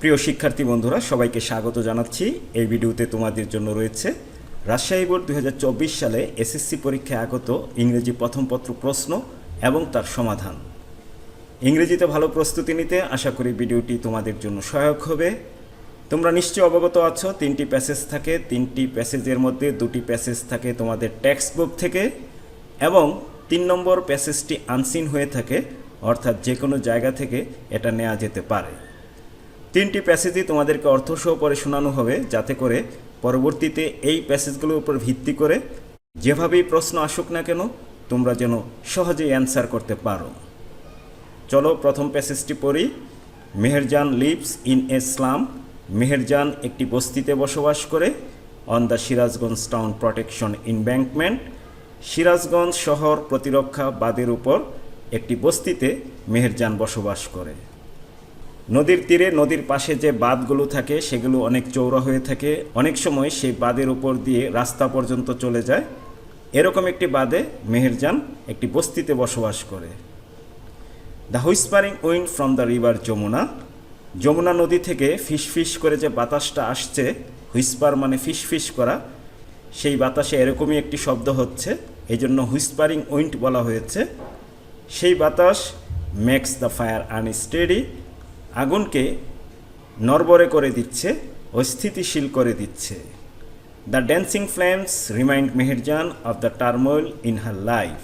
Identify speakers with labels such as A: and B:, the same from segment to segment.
A: প্রিয় শিক্ষার্থী বন্ধুরা, সবাইকে স্বাগত জানাচ্ছি। এই ভিডিওতে তোমাদের জন্য রয়েছে রাজশাহী বোর্ড 2024 সালে এসএসসি পরীক্ষায় আগত ইংরেজি প্রথম পত্র প্রশ্ন এবং তার সমাধান। ইংরেজিতে ভালো প্রস্তুতি নিতে আশা করি ভিডিওটি তোমাদের জন্য সহায়ক হবে। তোমরা নিশ্চয়ই অবগত আছো, 3টি প্যাসেজ থাকে। 3টি প্যাসেজের মধ্যে 2টি প্যাসেজ থাকে তোমাদের টেক্সট বুক থেকে এবং 3 নম্বর প্যাসেজটি আনসিন হয়ে থাকে, অর্থাৎ যে কোনো জায়গা থেকে এটা নেওয়া যেতে পারে। 3টি প্যাসেজই তোমাদেরকে অর্থসহ পড়ে শোনানো হবে, যাতে করে পরবর্তীতে এই প্যাসেজগুলোর উপর ভিত্তি করে যেভাবেই প্রশ্ন আসুক না কেন তোমরা যেন সহজেই অ্যান্সার করতে পারো। চলো প্রথম প্যাসেজটি পড়ি। Meherjan lives in a slum. Meherjan একটি বস্তিতে বসবাস করে। On the Sirajganj town protection embankment. Sirajganj শহর প্রতিরক্ষা বাঁধের উপর একটি বস্তিতে মেহেরজান বসবাস করে। নদীর তীরে, নদীর পাশে যে বাঁধগুলো থাকে সেগুলো অনেক চওড়া হয়ে থাকে। অনেক সময় সেই বাঁধের উপর দিয়ে রাস্তা পর্যন্ত চলে যায়। এরকম একটি বাঁধে মেহেরজান একটি বস্তিতে বসবাস করে। The whispering wind from the river Jamuna. Jamuna নদী থেকে ফিসফিস করে যে বাতাসটা আসছে, হুইসপার মানে ফিসফিস করা, সেই বাতাসে এরকমই একটি শব্দ হচ্ছে, এই জন্য হুইসপারিং উইন্ড বলা হয়েছে। সেই বাতাস মেক্স দ্য ফায়ার আনস্টেডি, আগুনকে নড়বড়ে করে দিচ্ছে, অস্থিতিশীল করে দিচ্ছে। The dancing flames remind Meherjan of the turmoil in her life.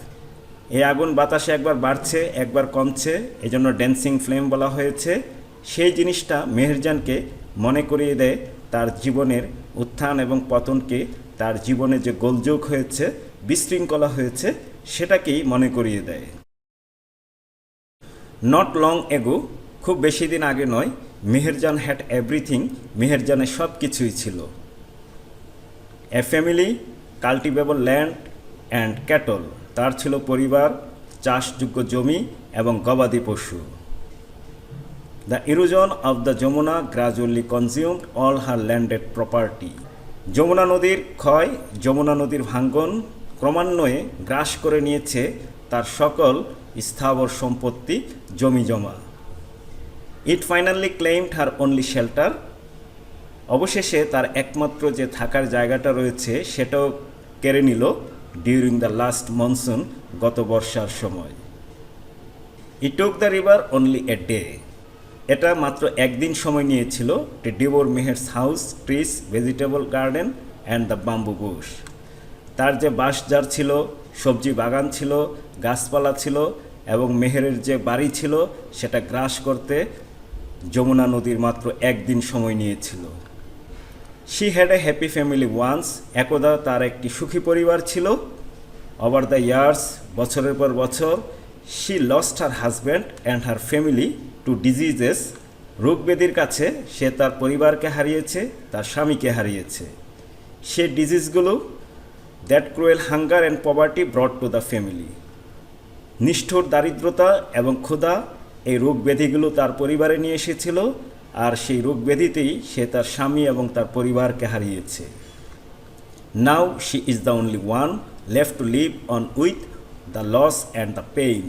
A: এই আগুন বাতাসে একবার বাড়ছে একবার কমছে, এজন্য ড্যান্সিং ফ্লেম বলা হয়েছে। সেই জিনিসটা মেহেরজানকে মনে করিয়ে দেয় তার জীবনের উত্থান এবং পতনকে, তার জীবনে যে গোলযোগ হয়েছে, বিশৃঙ্খলা হয়েছে, সেটাকেই মনে করিয়ে দেয়। নট লং এগো, খুব বেশি দিন আগে নয়, মেহেরজান হ্যাড এভরিথিং, মেহেরজানের সব কিছুই ছিল। A family, cultivable land and cattle, তার ছিল পরিবার, চাষযোগ্য জমি এবং গবাদি পশু। The erosion of the Jamuna gradually consumed all her landed property. Jamuna নদীর ক্ষয়, যমুনা নদীর ভাঙ্গন ক্রমান্বয়ে গ্রাস করে নিয়েছে তার সকল স্থাবর সম্পত্তি, জমি জমা। ইট ফাইনালি ক্লেইমড হার অনলি শেল্টার, অবশেষে তার একমাত্র যে থাকার জায়গাটা রয়েছে সেটাও কেড়ে নিল ডিউরিং দ্য লাস্ট মনসুন, গত বর্ষার সময়। It took the river only a day, এটা মাত্র একদিন সময় নিয়েছিল to devour Meher's house, trees, vegetable garden and the bamboo bush. তার যে বাঁশঝাড় ছিল, সবজি বাগান ছিল, গাছপালা ছিল এবং মেহেরের যে বাড়ি ছিল সেটা গ্রাস করতে যমুনা নদীর মাত্র একদিন সময় নিয়েছিল। She had a happy family once, একদা তার একটি সুখী পরিবার ছিল। ওভার দ্য ইয়ার্স, বছরের পর বছর, she lost her husband and her family to diseases, রোগ ব্যাধির কাছে সে তার পরিবারকে হারিয়েছে, তার স্বামীকে হারিয়েছে। সে ডিজিজগুলো, that cruel hunger and poverty brought to the family, নিষ্ঠুর দারিদ্রতা এবং ক্ষুধা, এই রোগ ব্যাধিগুলো তার পরিবারে নিয়ে এসেছিল, আর সেই রোগ ব্যাধিতেই সে তার স্বামী এবং তার পরিবারকে হারিয়েছে। Now she is the only one left to live on with the loss and the pain.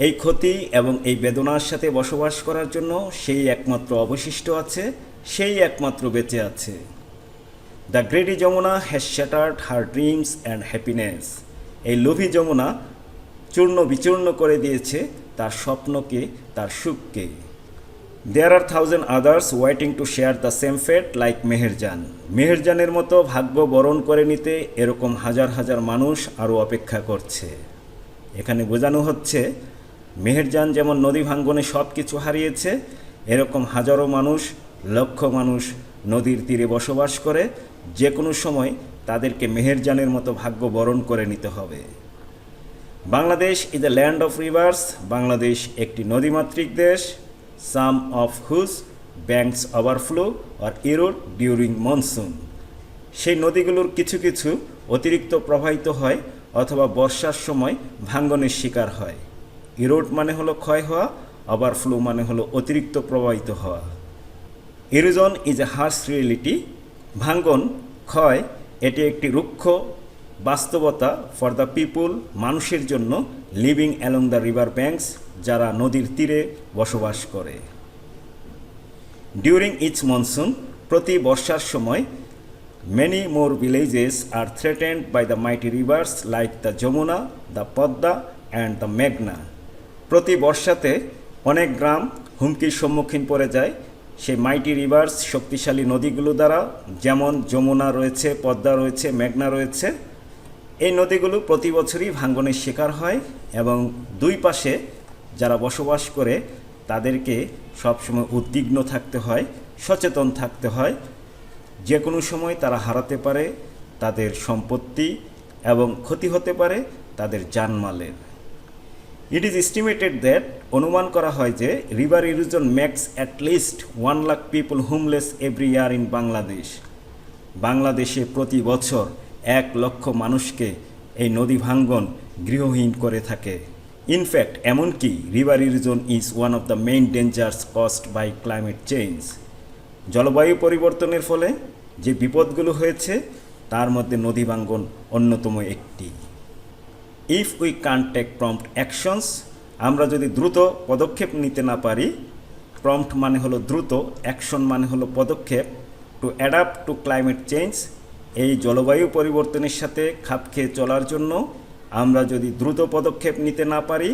A: এই ক্ষতি এবং এই বেদনার সাথে বসবাস করার জন্য সেই একমাত্র অবশিষ্ট আছে, সেই একমাত্র বেঁচে আছে। The greedy Jamuna has shattered her dreams and happiness, এই লোভী যমুনা চূর্ণ বিচূর্ণ করে দিয়েছে তার স্বপ্নকে, তার সুখকে। There are thousand others waiting to share the same fate like Meherjan, মেহেরজানের মতো ভাগ্য বরণ করে নিতে এরকম হাজার হাজার মানুষ আরও অপেক্ষা করছে। এখানে বোঝানো হচ্ছে মেহেরজান যেমন নদী ভাঙ্গনে সব কিছু হারিয়েছে, এরকম হাজারো মানুষ, লক্ষ মানুষ নদীর তীরে বসবাস করে, যে কোনো সময় তাদেরকে মেহেরজানের মতো ভাগ্য বরণ করে নিতে হবে। Bangladesh is a land of rivers, Bangladesh একটি নদীমাতৃক দেশ। Some of whose banks overflow or erode during monsoon, সেই নদীগুলোর কিছু কিছু অতিরিক্ত প্রবাহিত হয় অথবা বর্ষার সময় ভাঙ্গনের শিকার হয়। ইরোড মানে হলো ক্ষয় হওয়া, ওভারফ্লো মানে হলো অতিরিক্ত প্রবাহিত হওয়া। Erosion is a harsh reality, ভাঙ্গন, ক্ষয়, এটি একটি রুক্ষ বাস্তবতা ফর দ্য পিপুল, মানুষের জন্য, living along the river banks, যারা নদীর তীরে বসবাস করে। ডিউরিং ইচ মনসুন, প্রতি বর্ষার সময়, many more villages are threatened by the mighty rivers like the Jamuna, the Podda and the Meghna. প্রতি বর্ষাতে অনেক গ্রাম হুমকির সম্মুখীন পড়ে যায় সেই মাইটি রিভার্স শক্তিশালী নদীগুলো দ্বারা, যেমন যমুনা রয়েছে, পদ্মা রয়েছে, মেঘনা রয়েছে। এই নদীগুলো প্রতি বছরই ভাঙ্গনের শিকার হয় এবং দুই পাশে যারা বসবাস করে তাদেরকে সবসময় উদ্বিগ্ন থাকতে হয়, সচেতন থাকতে হয়। যে কোনো সময় তারা হারাতে পারে তাদের সম্পত্তি এবং ক্ষতি হতে পারে তাদের জানমালের। ইট ইজ এস্টিমেটেড দ্যাট, অনুমান করা হয় যে river erosion makes at least 1 lakh people homeless every year in Bangladesh. বাংলাদেশে প্রতি বছর 1 লক্ষ মানুষকে এই নদী ভাঙ্গন গৃহহীন করে থাকে। ইনফ্যাক্ট এমনকি river erosion is one of the main dangers caused by climate change. জলবায়ু পরিবর্তনের ফলে যে বিপদগুলো হয়েছে তার মধ্যে নদী ভাঙ্গন অন্যতম একটি। If we can't take prompt actions, আমরা যদি দ্রুত পদক্ষেপ নিতে না পারি, প্রম্পট মানে হলো দ্রুত, অ্যাকশন মানে হলো পদক্ষেপ, two adapt to climate change, এই জলবায়ু পরিবর্তনের সাথে খাপ খেয়ে চলার জন্য আমরা যদি দ্রুত পদক্ষেপ নিতে না পারি,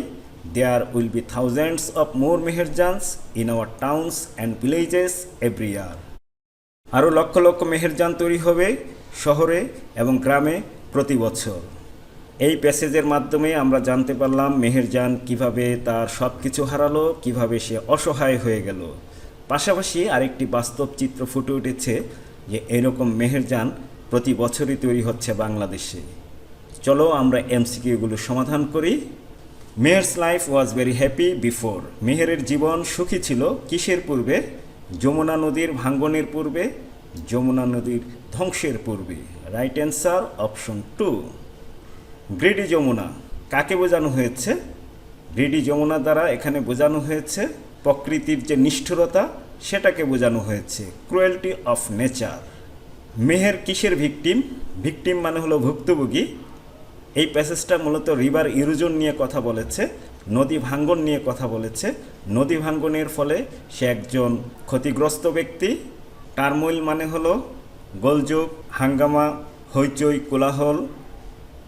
A: there will be thousands of more Meherjans in our towns and villages every year. আরও লক্ষ লক্ষ মেহেরজান তৈরি হবে শহরে এবং গ্রামে প্রতি বছর। এই প্যাসেজের মাধ্যমে আমরা জানতে পারলাম মেহেরজান কিভাবে তার সব কিছু হারালো, কিভাবে সে অসহায় হয়ে গেল। পাশাপাশি আরেকটি বাস্তব চিত্র ফুটে উঠেছে যে এরকম মেহেরজান প্রতি বছরই তৈরি হচ্ছে বাংলাদেশে। চলো আমরা এমসিকিউগুলো সমাধান করি। Meher's life was very happy before, মেহেরের জীবন সুখী ছিল কিসের পূর্বে? যমুনা নদীর ভাঙ্গনের পূর্বে, যমুনা নদীর ধ্বংসের পূর্বে। Right answer option 2। Greedy Jamuna কাকে বোঝানো হয়েছে? গ্রিডি যমুনা দ্বারা এখানে বোঝানো হয়েছে প্রকৃতির যে নিষ্ঠুরতা সেটাকে বোঝানো হয়েছে, ক্রুয়েলটি অফ নেচার। মেহের কিসের ভিকটিম? ভিকটিম মানে হলো ভুক্তভোগী। এই প্যাসেজটা মূলত রিভার ইরোশন নিয়ে কথা বলেছে, নদী ভাঙ্গন নিয়ে কথা বলেছে। নদী ভাঙ্গনের ফলে সে একজন ক্ষতিগ্রস্ত ব্যক্তি। টার্মোইল মানে হলো গোলযোগ, হাঙ্গামা, হইচই, কোলাহল।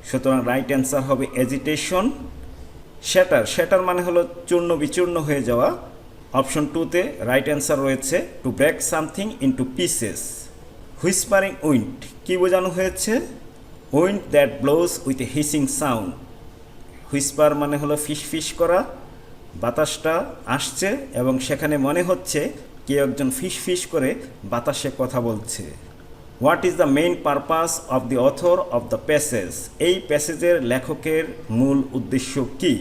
A: সুতরাং রাইট অ্যান্সার হবে এজিটেশন। শ্যাটার মানে হলো চূর্ণ বিচূর্ণ হয়ে যাওয়া। অপশন 2তে রাইট অ্যান্সার রয়েছে to break something into pieces. Whispering wind কি বোঝানো হয়েছে? Wind that blows with a hissing sound. Whisper মানে হলো ফিসফিস করা, বাতাসটা আসছে এবং সেখানে মনে হচ্ছে কেউ একজন ফিসফিস করে বাতাসে কথা বলছে। What is the main purpose of the author of the passage? এই প্যাসেজের লেখকের মূল উদ্দেশ্য কি?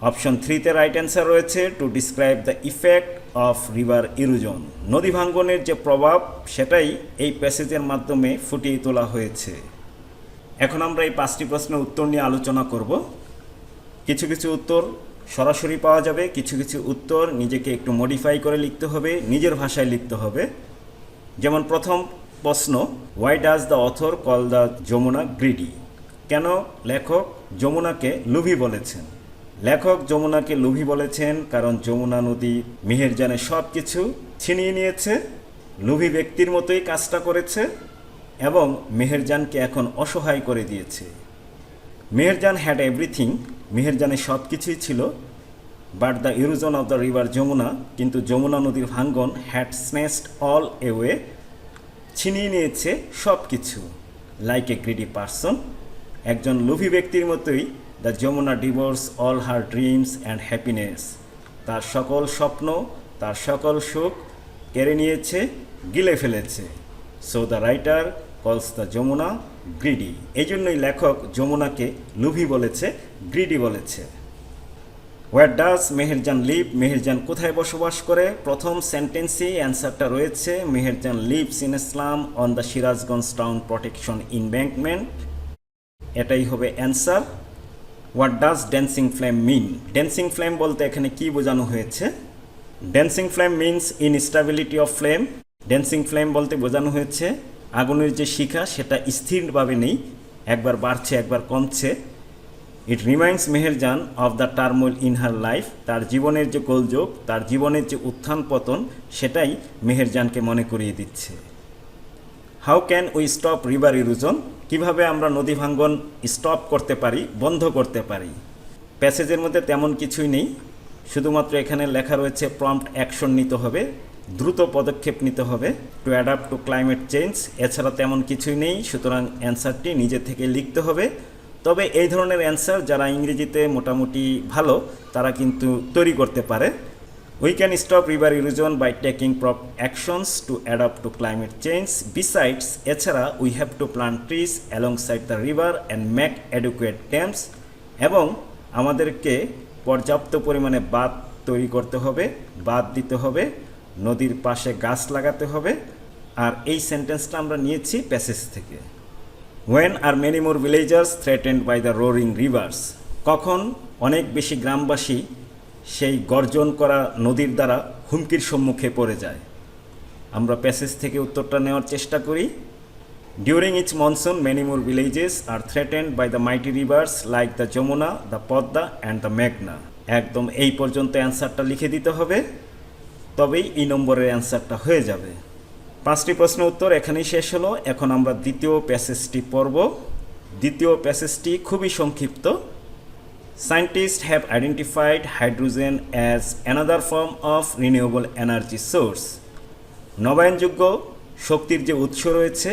A: অপশন 3তে রাইট অ্যান্সার রয়েছে to describe the effect of river erosion. নদী ভাঙ্গনের যে প্রভাব সেটাই এই প্যাসেজের মাধ্যমে ফুটিয়ে তোলা হয়েছে। এখন আমরা এই 5টি প্রশ্নের উত্তর নিয়ে আলোচনা করব। কিছু কিছু উত্তর সরাসরি পাওয়া যাবে, কিছু কিছু উত্তর নিজেকে একটু মডিফাই করে লিখতে হবে, নিজের ভাষায় লিখতে হবে। যেমন প্রথম প্রশ্ন, why does the author call the Jamuna greedy? কেন লেখক যমুনাকে লোভী বলেছেন? লেখক যমুনাকে লোভী বলেছেন কারণ যমুনা নদী মেহেরজানের সব কিছু ছিনিয়ে নিয়েছে, লোভী ব্যক্তির মতোই কাজটা করেছে এবং মেহেরজানকে এখন অসহায় করে দিয়েছে। মেহেরজান হ্যাড এভরিথিং, মেহেরজানের সব কিছুই ছিল, but the erosion of the river Jamuna, কিন্তু যমুনা নদীর ভাঙ্গন হ্যাড স্ন্যাচড অল এওয়ে, ছিনিয়ে নিয়েছে সব কিছু। লাইক এ গ্রিডি পারসন, একজন লোভী ব্যক্তির মতোই the Jamuna devours all her dreams and happiness, তার সকল স্বপ্ন, তার সকল সুখ কেড়ে নিয়েছে, গিলে ফেলেছে। So the writer calls the Jamuna greedy, এই জন্যই লেখক যমুনাকে লোভী বলেছে, গ্রিডি বলেছে। Where does Meherjan live? Meherjan কোথায় বসবাস করে? প্রথম সেন্টেন্সেই অ্যান্সারটা রয়েছে, Meherjan lives in a slum on the Sirajganj town protection embankment, এটাই হবে answer. What does dancing flame mean? Dancing flame বলতে এখানে কি বোঝানো হয়েছে? Dancing flame means instability of flame. Dancing flame বলতে বোঝানো হয়েছে আগুনের যে শিখা সেটা স্থিরভাবে নেই, একবার বাড়ছে একবার কমছে। It reminds Meherjan of the turmoil in her life. তার জীবনের যে গোলযোগ, তার জীবনের যে উত্থান পতন, সেটাই মেহেরজানকে মনে করিয়ে দিচ্ছে। How can we stop river erosion? কীভাবে আমরা নদী ভাঙ্গন স্টপ করতে পারি, বন্ধ করতে পারি? প্যাসেজের মধ্যে তেমন কিছুই নেই, শুধুমাত্র এখানে লেখা রয়েছে প্রম্পট অ্যাকশন নিতে হবে, দ্রুত পদক্ষেপ নিতে হবে two adapt to climate change. এছাড়া তেমন কিছুই নেই, সুতরাং অ্যান্সারটি নিজে থেকে লিখতে হবে। তবে এই ধরনের অ্যান্সার যারা ইংরেজিতে মোটামুটি ভালো তারা কিন্তু তৈরি করতে পারে। We can stop river erosion by taking proper actions to adapt to climate change. Besides, এছাড়া we have to plant trees alongside the river and make adequate dams. এবং আমাদেরকে পর্যাপ্ত পরিমাণে বাঁধ তৈরি করতে হবে, বাঁধ দিতে হবে, নদীর পাশে গাছ লাগাতে হবে। আর এই সেন্টেন্সটা আমরা নিয়েছি প্যাসেজ থেকে। When are many more villagers threatened by the roaring rivers? কখন অনেক বেশি গ্রামবাসী সেই গর্জন করা নদীর দ্বারা হুমকির সম্মুখে পড়ে যায়? আমরা প্যাসেজ থেকে উত্তরটা নেওয়ার চেষ্টা করি। During each monsoon, many more villages are threatened by the mighty rivers like the Jamuna, the Podda and the Meghna. একদম এই পর্যন্ত অ্যান্সারটা লিখে দিতে হবে, তবেই এই নম্বরের অ্যান্সারটা হয়ে যাবে। 5টি প্রশ্ন উত্তর এখানেই শেষ হলো। এখন আমরা দ্বিতীয় প্যাসেজটি পড়ব। দ্বিতীয় প্যাসেজটি খুবই সংক্ষিপ্ত। Scientist have identified hydrogen as another form of renewable energy source. নবায়নযোগ্য শক্তির যে উৎস রয়েছে,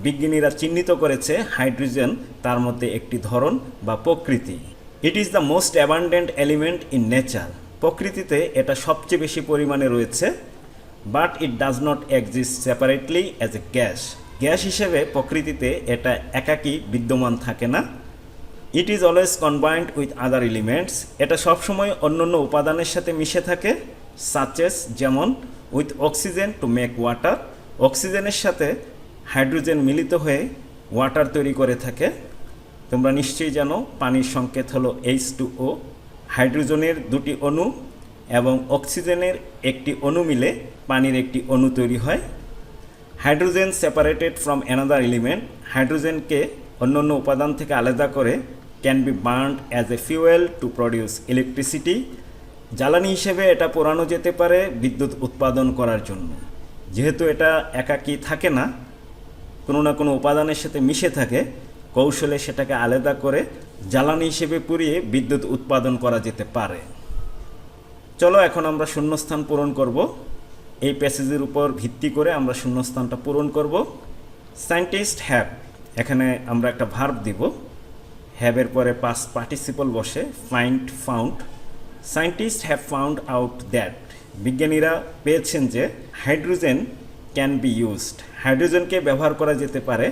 A: বিজ্ঞানীরা চিহ্নিত করেছে হাইড্রোজেন তার মধ্যে একটি ধরন বা প্রকৃতি। It is the most abundant element in nature. প্রকৃতিতে এটা সবচেয়ে বেশি পরিমাণে রয়েছে। But it does not exist separately as a gas. Gas হিসেবে প্রকৃতিতে এটা একাকী বিদ্যমান থাকে না। It is always combined with other elements. এটা সবসময় অন্যান্য উপাদানের সাথে মিশে থাকে। সাচেস, যেমন with oxygen to make water. অক্সিজেনের সাথে হাইড্রোজেন মিলিত হয়ে ওয়াটার তৈরি করে থাকে। তোমরা নিশ্চয়ই জানো পানির সংকেত হলো H2O। হাইড্রোজেনের দুটি অণু এবং অক্সিজেনের একটি অণু মিলে পানির একটি অণু তৈরি হয়। Hydrogen separated from another element. হাইড্রোজেনকে অন্যান্য উপাদান থেকে আলাদা করে can be burned as a fuel to produce electricity. জ্বালানি হিসেবে এটা পোড়ানো যেতে পারে বিদ্যুৎ উৎপাদন করার জন্য। যেহেতু এটা একাকী থাকে না, কোনো না কোনো উপাদানের সাথে মিশে থাকে, কৌশলে সেটাকে আলাদা করে জ্বালানি হিসেবে পুড়িয়ে বিদ্যুৎ উৎপাদন করা যেতে পারে। চলো এখন আমরা শূন্যস্থান পূরণ করব। এই প্যাসেজের উপর ভিত্তি করে আমরা শূন্যস্থানটা পূরণ করব। সায়েন্টিস্ট হ্যাভ, এখানে আমরা একটা ভার্ব দিব। হ্যাভের পরে পাস্ট পার্টিসিপল বসে, find, found. Scientist have found out that. বিজ্ঞানীরা পেয়েছেন যে হাইড্রোজেন ক্যান বি ইউজড। হাইড্রোজেনকে ব্যবহার করা যেতে পারে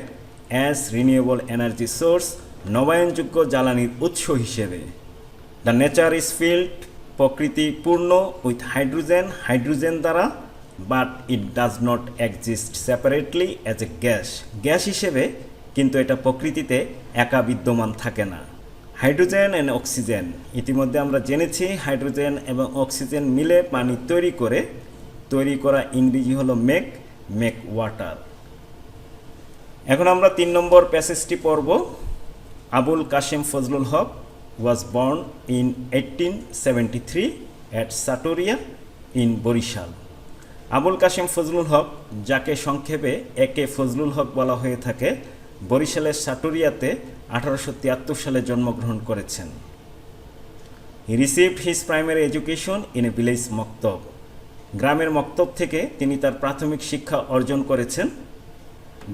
A: অ্যাজ রিনিউয়েবল এনার্জি সোর্স, নবায়নযোগ্য জ্বালানির উৎস হিসেবে। দ্য নেচার ইজ ফিল্ড, প্রকৃতি পূর্ণ উইথ হাইড্রোজেন, হাইড্রোজেন দ্বারা। But it does not exist separately as a gas. Gas হিসেবে কিন্তু এটা প্রকৃতিতে একা বিদ্যমান থাকে না। হাইড্রোজেন অ্যান্ড অক্সিজেন, ইতিমধ্যে আমরা জেনেছি হাইড্রোজেন এবং অক্সিজেন মিলে পানি তৈরি করে, তৈরি করা ইংরেজি হলো মেক, মেক ওয়াটার। এখন আমরা 3 নম্বর প্যাসেজটি পড়ব। আবুল কাশেম ফজলুল হক was born in 1873 at Satoria in Barishal. Abul Kashem Fazlul হক, যাকে সংক্ষেপে একে ফজলুল হক বলা হয়ে থাকে, বরিশালের সাটুরিয়াতে 1873 সালে জন্মগ্রহণ করেছেন। হি received his primary education in a village মক্তব। গ্রামের মক্তব থেকে তিনি তার প্রাথমিক শিক্ষা অর্জন করেছেন।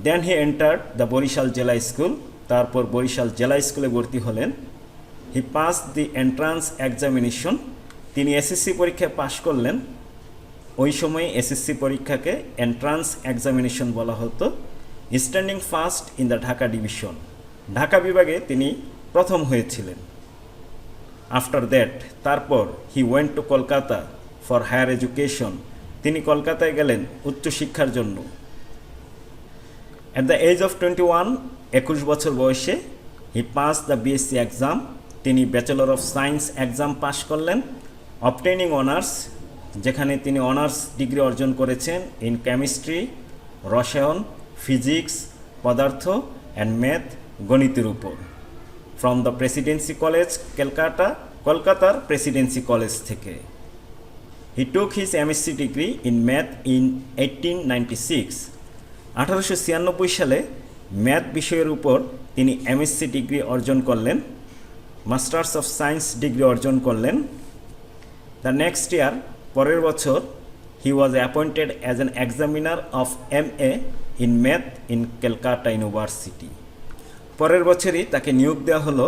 A: দেন হি এন্টার্ড দ্য বরিশাল জেলা স্কুল। তারপর বরিশাল জেলা স্কুলে ভর্তি হলেন। হি পাস দি এন্ট্রান্স এক্সামিনেশন। তিনি এসএসসি পরীক্ষায় পাশ করলেন। ওই সময় এসএসসি পরীক্ষাকে এন্ট্রান্স এক্সামিনেশন বলা হতো। Standing first in the Dhaka division. Dhaka বিভাগে তিনি প্রথম হয়েছিলেন। আফটার দ্যাট, তারপর he went to Kolkata for higher education. তিনি কলকাতায় গেলেন উচ্চশিক্ষার জন্য। অ্যাট দ্য এজ অফ 21, 21 বছর বয়সে, he pass the BSc exam. তিনি ব্যাচেলর অফ সায়েন্স এক্সাম পাশ করলেন। অবটেনিং অনার্স, যেখানে তিনি অনার্স ডিগ্রি অর্জন করেছেন ইন কেমিস্ট্রি, রসায়ন, ফিজিক্স, পদার্থ অ্যান্ড ম্যাথ, গণিতের উপর। From the Presidency College Calcutta, কলকাতার প্রেসিডেন্সি কলেজ থেকে। He took his MSc degree in math in 1896। 1896 সালে ম্যাথ বিষয়ের উপর তিনি এমএসসি ডিগ্রি অর্জন করলেন, মাস্টার্স অফ সায়েন্স ডিগ্রি অর্জন করলেন। দ্য নেক্সট ইয়ার, পরের বছর, he was appointed as an examiner of MA in math in Calcutta University. পরের বছরই তাকে নিয়োগ দেওয়া হলো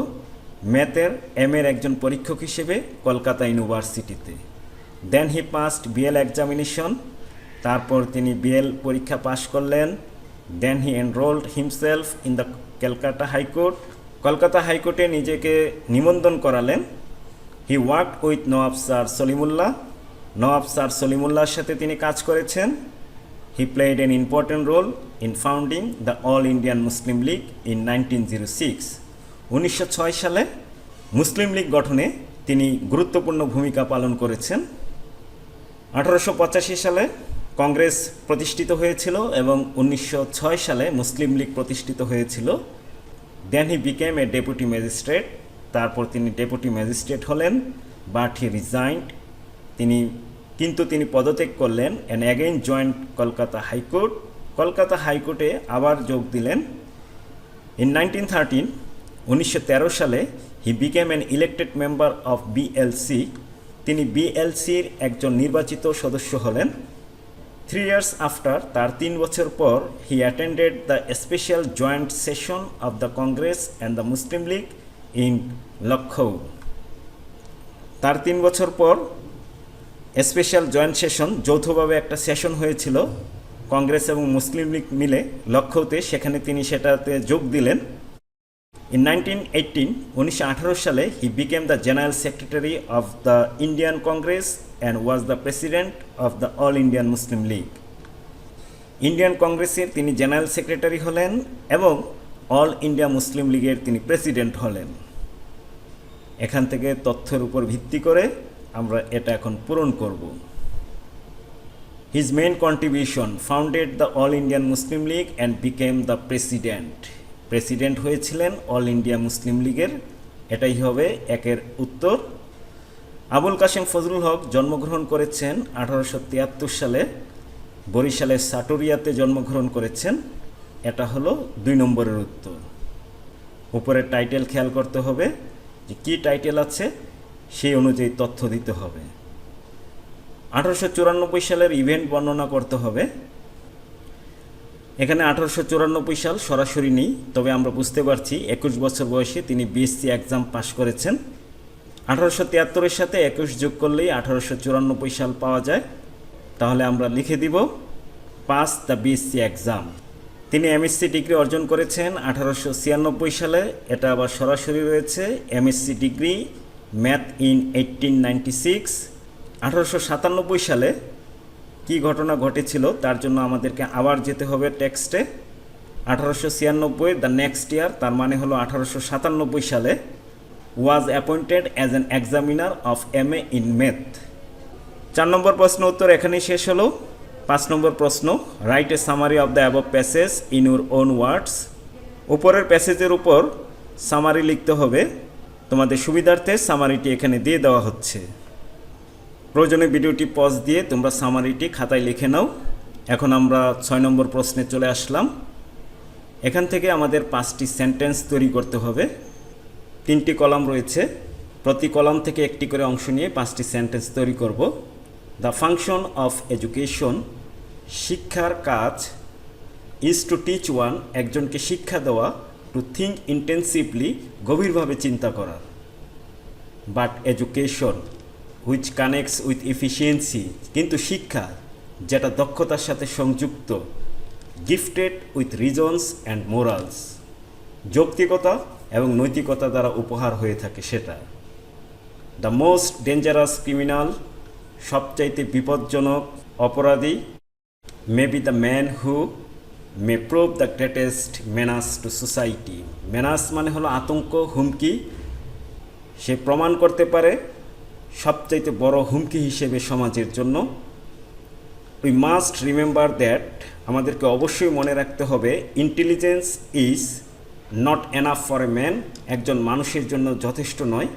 A: ম্যাথের এর একজন পরীক্ষক হিসেবে কলকাতা ইউনিভার্সিটিতে। Then he passed BL examination, তারপর তিনি বিএল পরীক্ষা পাশ করলেন। Then he enrolled himself in the Calcutta হাইকোর্ট, কলকাতা হাইকোর্টে নিজেকে নিবন্ধন করালেন। He worked with Nawab sir Salimullah, Nawab sir সলিমুল্লাহর সাথে তিনি কাজ করেছেন। He played an important role in founding the All Indian Muslim League in 1906। 1906 সালে মুসলিম লীগ গঠনে তিনি গুরুত্বপূর্ণ ভূমিকা পালন করেছেন। 1885 সালে কংগ্রেস প্রতিষ্ঠিত হয়েছিল এবং 1906 সালে মুসলিম লীগ প্রতিষ্ঠিত হয়েছিল। Then he became a deputy magistrate, তারপর তিনি ডেপুটি ম্যাজিস্ট্রেট হলেন। বাট হি রিজাইন্ড, তিনি পদত্যাগ করলেন। অ্যান্ড অ্যাগেইন জয়েন্ট কলকাতা হাইকোর্ট, কলকাতা হাইকোর্টে আবার যোগ দিলেন। ইন 1913 সালে he became an elected member of BLC, তিনি বিএলসির একজন নির্বাচিত সদস্য হলেন। 3 years আফটার, তার 3 বছর পর, হি attended the special joint session of the Congress and the Muslim League in Lucknow. তার 3 বছর পর স্পেশাল জয়েন্ট সেশন, যৌথভাবে একটা সেশন হয়েছিল কংগ্রেস এবং মুসলিম লীগ মিলে লখনৌতে, সেখানে তিনি সেটাতে যোগ দিলেন। ইন 1918 সালে he became the general secretary of the Indian Congress and was the president of the All Indian Muslim League. Indian কংগ্রেসের তিনি জেনারেল সেক্রেটারি হলেন এবং অল ইন্ডিয়া মুসলিম লীগের তিনি প্রেসিডেন্ট হলেন। এখান থেকে তথ্যের উপর ভিত্তি করে আমরা এটা এখন পূরণ করব। His main contribution, founded the All Indian Muslim League and became the president হয়েছিলেন অল ইন্ডিয়া মুসলিম লীগের। এটাই হবে একের উত্তর। আবুল কাশেম ফজলুল হক জন্মগ্রহণ করেছেন 1873 সালে, বরিশালের সাটুরিয়াতে জন্মগ্রহণ করেছেন। এটা হলো 2 নম্বরের উত্তর। উপরের টাইটেল খেয়াল করতে হবে যে কী টাইটেল আছে, সেই অনুযায়ী তথ্য দিতে হবে। 1894 সালের ইভেন্ট বর্ণনা করতে হবে। এখানে 1894 সাল সরাসরি নেই, তবে আমরা বুঝতে পারছি 21 বছর বয়সে তিনি বিএসসি এক্সাম পাশ করেছেন। 1873-এর সাথে 21 যোগ করলেই 1894 সাল পাওয়া যায়। তাহলে আমরা লিখে দিব পাস দ্য বিএসসি এক্সাম। তিনি এমএসসি ডিগ্রি অর্জন করেছেন 1896 সালে, এটা আবার সরাসরি রয়েছে এমএসসি ডিগ্রি ম্যাথ ইন 1896। 1897 সালে কি ঘটনা ঘটেছিল তার জন্য আমাদেরকে আবার যেতে হবে টেক্সটে। 1896 দ্য নেক্সট ইয়ার, তার মানে হলো 1897 সালে, was appointed as an examiner of MA in math. 4 নম্বর প্রশ্ন উত্তর এখানেই শেষ হলো। 5 নম্বর প্রশ্ন, write a summary of the above passage in your own words. উপরের প্যাসেজের উপর সামারি লিখতে হবে। তোমাদের সুবিধার্থে সামারিটি এখানে দিয়ে দেওয়া হচ্ছে। প্রয়োজনে ভিডিওটি পজ দিয়ে তোমরা সামারিটি খাতায় লিখে নাও। এখন আমরা 6 নম্বর প্রশ্নে চলে আসলাম। এখান থেকে আমাদের 5টি সেন্টেন্স তৈরি করতে হবে। 3টি কলাম রয়েছে, প্রতি কলাম থেকে একটি করে অংশ নিয়ে 5টি সেন্টেন্স তৈরি করব। দ্য ফাংশন অফ এডুকেশন, শিক্ষার কাজ, ইজ টু টিচ ওয়ান, একজনকে শিক্ষা দেওয়া, টু থিঙ্ক ইন্টেন্সিভলি, গভীরভাবে চিন্তা করা। But education which connects with efficiency, কিন্তু শিক্ষা যেটা দক্ষতার সাথে সংযুক্ত, gifted with reasons and morals, যৌক্তিকতা এবং নৈতিকতা দ্বারা উপহার হয়ে থাকে সেটা। দ্য মোস্ট ডেঞ্জারাস ক্রিমিনাল, সবচাইতে বিপজ্জনক অপরাধী, may be the man who May prove the greatest menace two society. Menace মানে হলো আতঙ্ক, হুমকি। সে প্রমাণ করতে পারে সবচাইতে বড় হুমকি হিসেবে সমাজের জন্য। উই মাস্ট রিমেম্বার দ্যাট, আমাদেরকে অবশ্যই মনে রাখতে হবে, intelligence is not enough for a man, একজন মানুষের জন্য যথেষ্ট নয়।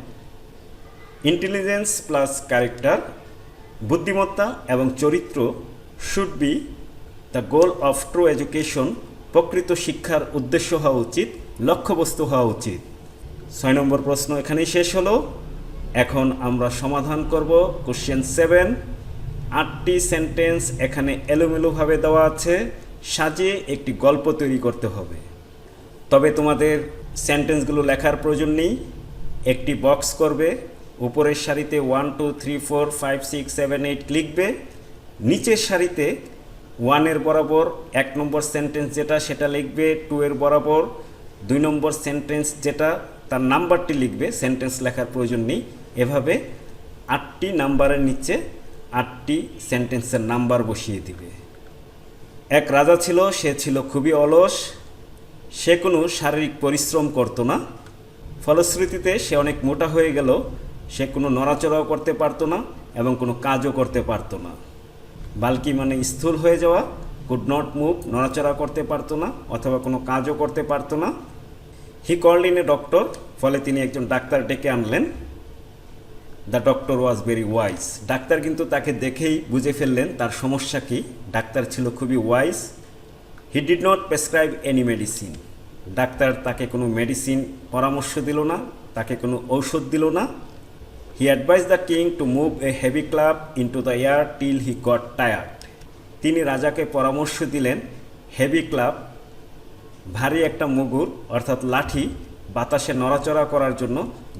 A: ইন্টেলিজেন্স প্লাস ক্যারেক্টার, বুদ্ধিমত্তা এবং চরিত্র should be the goal of true education, প্রকৃত শিক্ষার উদ্দেশ্য হওয়া উচিত, লক্ষ্যবস্তু হওয়া উচিত। 6 নম্বর প্রশ্ন এখানেই শেষ হলো। এখন আমরা সমাধান করব কোশ্চেন 7। 8টি সেন্টেন্স এখানে এলোমেলোভাবে দেওয়া আছে, সাজিয়ে একটি গল্প তৈরি করতে হবে। তবে তোমাদের সেন্টেন্সগুলো লেখার প্রয়োজন নেই, একটি বক্স করবে, উপরের সারিতে 1 2 3 4 5 6 7 8 লিখবে, নিচের সারিতে 1 এর বরাবর 1 নম্বর সেন্টেন্স যেটা সেটা লিখবে, 2 এর বরাবর 2 নম্বর সেন্টেন্স যেটা তার নাম্বারটি লিখবে, সেন্টেন্স লেখার প্রয়োজন নেই। এভাবে 8টি নাম্বারের নিচে 8টি সেন্টেন্সের নাম্বার বসিয়ে দিবে। এক রাজা ছিল, সে ছিল খুবই অলস, সে কোনো শারীরিক পরিশ্রম করত না, ফলশ্রুতিতে সে অনেক মোটা হয়ে গেল, সে কোনো নড়াচড়াও করতে পারতো না এবং কোনো কাজও করতে পারতো না। বাল্কি মানে স্থূল হয়ে যাওয়া, কুড নট মুভ, নড়াচড়া করতে পারতো না অথবা কোনো কাজও করতে পারতো না। He called in a doctor, ফলে তিনি একজন ডাক্তার ডেকে আনলেন। The doctor was very wise, ডাক্তার কিন্তু তাকে দেখেই বুঝে ফেললেন তার সমস্যা কী, ডাক্তার ছিল খুবই wise. He did not prescribe any medicine, doctor তাকে কোনো মেডিসিন পরামর্শ দিল না, তাকে কোনো ঔষধ দিল না। He advise the king to move a heavy club into the air till he got tired, তিনি রাজাকে পরামর্শ দিলেন হেভি ক্লাব, ভারী একটা মুগুর অর্থাৎ লাঠি বাতাসে নড়াচড়া করার জন্য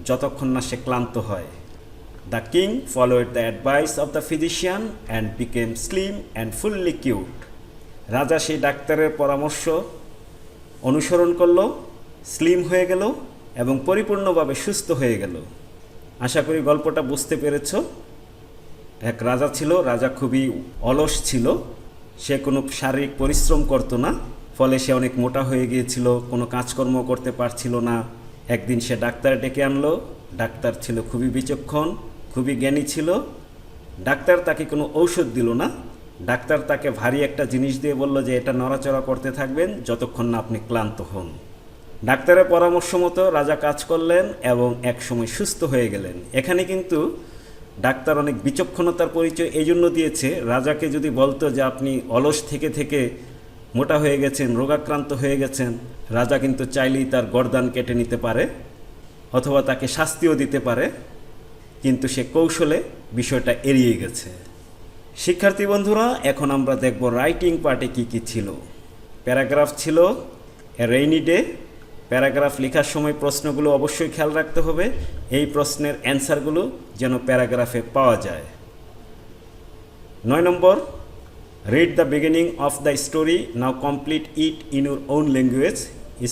A: যতক্ষণ না সে ক্লান্ত হয়। The king followed the advice of the physician and became slim and fully cute, রাজা সেই ডাক্তারের পরামর্শ অনুসরণ করল, স্লিম হয়ে গেল এবং পরিপূর্ণভাবে সুস্থ হয়ে গেল। আশা করি গল্পটা বুঝতে পেরেছ। এক রাজা ছিল, রাজা খুবই অলস ছিল, সে কোনো শারীরিক পরিশ্রম করতো না, ফলে সে অনেক মোটা হয়ে গিয়েছিল, কোনো কাজকর্ম করতে পারছিল না। একদিন সে ডাক্তার ডেকে আনলো, ডাক্তার ছিল খুবই বিচক্ষণ, খুবই জ্ঞানী ছিল। ডাক্তার তাকে কোনো ঔষধ দিল না, ডাক্তার তাকে ভারী একটা জিনিস দিয়ে বলল যে এটা নড়াচড়া করতে থাকবেন যতক্ষণ না আপনি ক্লান্ত হন। ডাক্তারের পরামর্শ মতো রাজা কাজ করলেন এবং একসময় সুস্থ হয়ে গেলেন। এখানে কিন্তু ডাক্তার অনেক বিচক্ষণতার পরিচয় এই জন্য দিয়েছে, রাজাকে যদি বলতো যে আপনি অলস থেকে থেকে মোটা হয়ে গেছেন, রোগাক্রান্ত হয়ে গেছেন, রাজা কিন্তু চাইলেই তার গর্দান কেটে নিতে পারে অথবা তাকে শাস্তিও দিতে পারে, কিন্তু সে কৌশলে বিষয়টা এড়িয়ে গেছে। শিক্ষার্থী বন্ধুরা, এখন আমরা দেখব রাইটিং পার্টে কি কি ছিল। প্যারাগ্রাফ ছিল এ রেইনি ডে, প্যারাগ্রাফ লেখার সময় প্রশ্নগুলো অবশ্যই খেয়াল রাখতে হবে, এই প্রশ্নের অ্যান্সারগুলো যেন প্যারাগ্রাফে পাওয়া যায়। 9 নম্বর, read the beginning of the story, now complete it in your own language.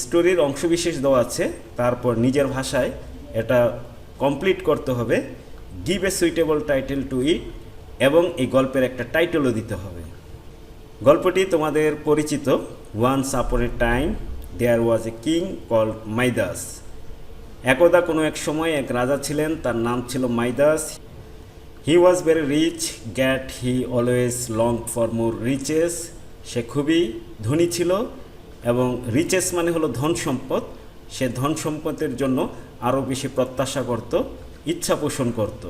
A: স্টোরির অংশবিশেষ দেওয়া আছে, তারপর নিজের ভাষায় এটা কমপ্লিট করতে হবে। Give a suitable title to it, এবং এই গল্পের একটা টাইটেলও দিতে হবে। গল্পটি তোমাদের পরিচিত, once upon a time there was a king called Midas. একদা কোনো এক সময় এক রাজা ছিলেন, তার নাম ছিল Midas. He was very rich, but he always long for more riches. সে খুবই ধনী ছিল এবং রিচেস মানে হলো ধন সম্পদ, সে ধন সম্পদের জন্য আরও বেশি প্রত্যাশা করত, ইচ্ছা পোষণ করত।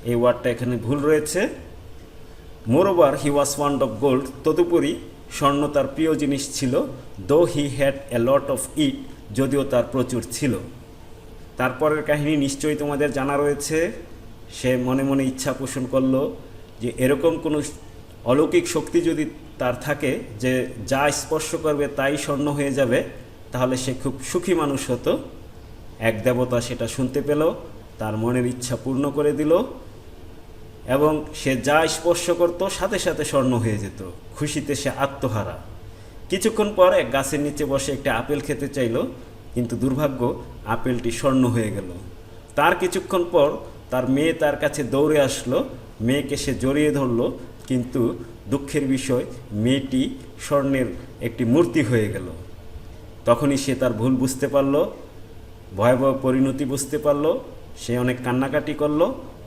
A: এই ওয়ার্ডটা এখানে ভুল রয়েছে। Moreover he was fond of gold, তদুপরি স্বর্ণ তার প্রিয় জিনিস ছিল। দো he had a lot of it, যদিও তার প্রচুর ছিল। তারপরের কাহিনী নিশ্চয়ই তোমাদের জানা রয়েছে। সে মনে মনে ইচ্ছা পোষণ করলো যে এরকম কোনো অলৌকিক শক্তি যদি তার থাকে যে যা স্পর্শ করবে তাই স্বর্ণ হয়ে যাবে, তাহলে সে খুব সুখী মানুষ হতো। এক দেবতা সেটা শুনতে পেল, তার মনের ইচ্ছা পূর্ণ করে দিল এবং সে যা স্পর্শ করত সাথে সাথে স্বর্ণ হয়ে যেত। খুশিতে সে আত্মহারা। কিছুক্ষণ পর এক গাছের নিচে বসে একটা আপেল খেতে চাইল, কিন্তু দুর্ভাগ্য আপেলটি স্বর্ণ হয়ে গেল। তার কিছুক্ষণ পর তার মেয়ে তার কাছে দৌড়ে আসলো, মেয়েকে সে জড়িয়ে ধরল, কিন্তু দুঃখের বিষয় মেয়েটি স্বর্ণের একটি মূর্তি হয়ে গেল। তখনই সে তার ভুল বুঝতে পারল, ভয়াবহ পরিণতি বুঝতে পারল, সে অনেক কান্নাকাটি করল।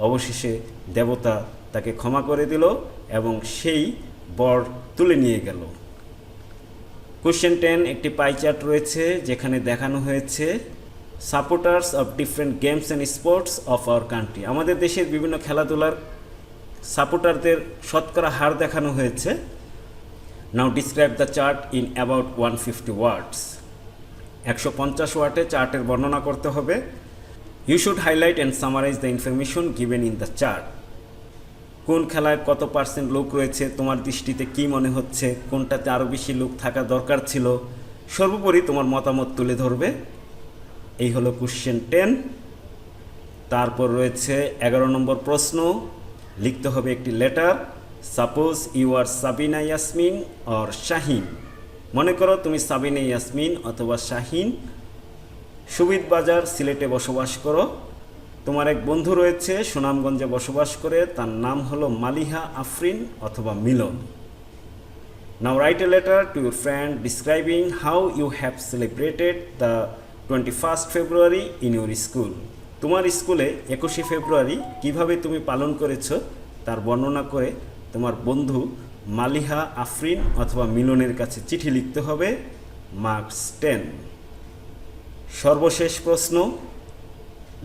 A: অবশেষে দেবতা তাকে ক্ষমা করে দিল এবং সেই বর তুলে নিয়ে গেল। কোশ্চেন 10 একটি পাই চার্ট রয়েছে যেখানে দেখানো হয়েছে supporters of different games and sports of our country. আমাদের দেশের বিভিন্ন খেলাধুলার সাপোর্টারদের শতকরা হার দেখানো হয়েছে। Now describe the chart in about 150 words. 150 ওয়ার্ডে চার্টের বর্ণনা করতে হবে। You should highlight and summarise the information given in the chart. কোন খেলায় কত পার্সেন্ট লোক রয়েছে, তোমার দৃষ্টিতে কি মনে হচ্ছে, কোনটাতে আরও বেশি লোক থাকা দরকার ছিল, সর্বোপরি তোমার মতামত তুলে ধরবে। এই হলো কোশ্চেন 10। তারপর রয়েছে 11 নম্বর প্রশ্ন। লিখতে হবে একটি letter. Suppose you are Sabina Yasmin or Shahin. মনে করো তুমি সাবিনা ইয়াসমিন অথবা শাহিন সুবিদ বাজার সিলেটে বসবাস করো। তোমার এক বন্ধু রয়েছে সুনামগঞ্জে বসবাস করে, তার নাম হলো মালিহা আফরিন অথবা Milon. Now write a letter to your friend describing how you have celebrated the 21 February in your school. তোমার স্কুলে 21শে ফেব্রুয়ারি কিভাবে তুমি পালন করেছো তার বর্ণনা করে তোমার বন্ধু মালিহা আফরিন অথবা মিলনের কাছে চিঠি লিখতে হবে। মার্কস 10। সর্বশেষ প্রশ্ন,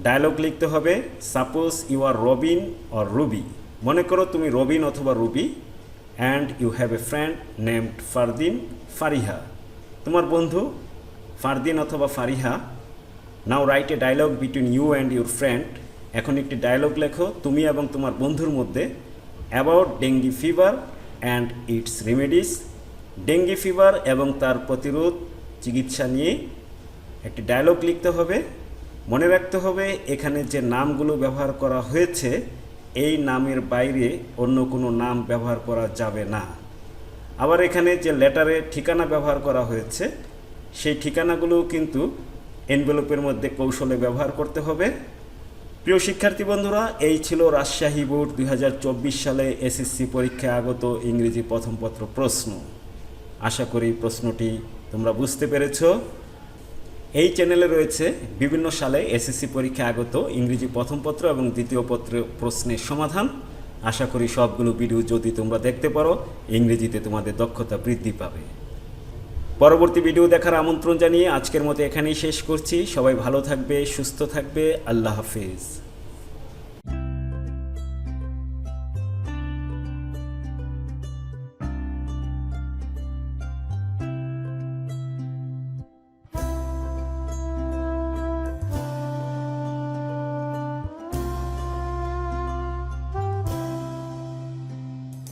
A: ডায়লগ লিখতে হবে। Suppose you are Robin or Ruby. মনে করো তুমি রবিন অথবা Ruby and you have a friend named Fardin Fariha. তোমার বন্ধু ফারদিন অথবা Fariha. Now write a dialogue between you and your friend. এখন একটি ডায়লগ লেখো তুমি এবং তোমার বন্ধুর মধ্যে about dengue fever and its remedies. Dengue fever এবং তার প্রতিরোধ চিকিৎসা নিয়ে একটি ডায়লগ লিখতে হবে। মনে রাখতে হবে এখানে যে নামগুলো ব্যবহার করা হয়েছে এই নামের বাইরে অন্য কোনো নাম ব্যবহার করা যাবে না। আবার এখানে যে লেটারে ঠিকানা ব্যবহার করা হয়েছে সেই ঠিকানাগুলো কিন্তু এনভেলপের মধ্যে কৌশলে ব্যবহার করতে হবে। প্রিয় শিক্ষার্থী বন্ধুরা, এই ছিল রাজশাহী বোর্ড 2024 সালে এসএসসি পরীক্ষায় আগত ইংরেজি প্রথম পত্র প্রশ্ন। আশা করি প্রশ্নটি তোমরা বুঝতে পেরেছো। এই চ্যানেলে রয়েছে বিভিন্ন সালে এসএসসি পরীক্ষায় আগত ইংরেজি প্রথম পত্র এবং দ্বিতীয় পত্র প্রশ্নের সমাধান। আশা করি সবগুলো ভিডিও যদি তোমরা দেখতে পারো ইংরেজিতে তোমাদের দক্ষতা বৃদ্ধি পাবে। পরবর্তী ভিডিও দেখার আমন্ত্রণ জানিয়ে আজকের মতো এখানেই শেষ করছি। সবাই ভালো থাকবে, সুস্থ থাকবে। আল্লাহ হাফেজ।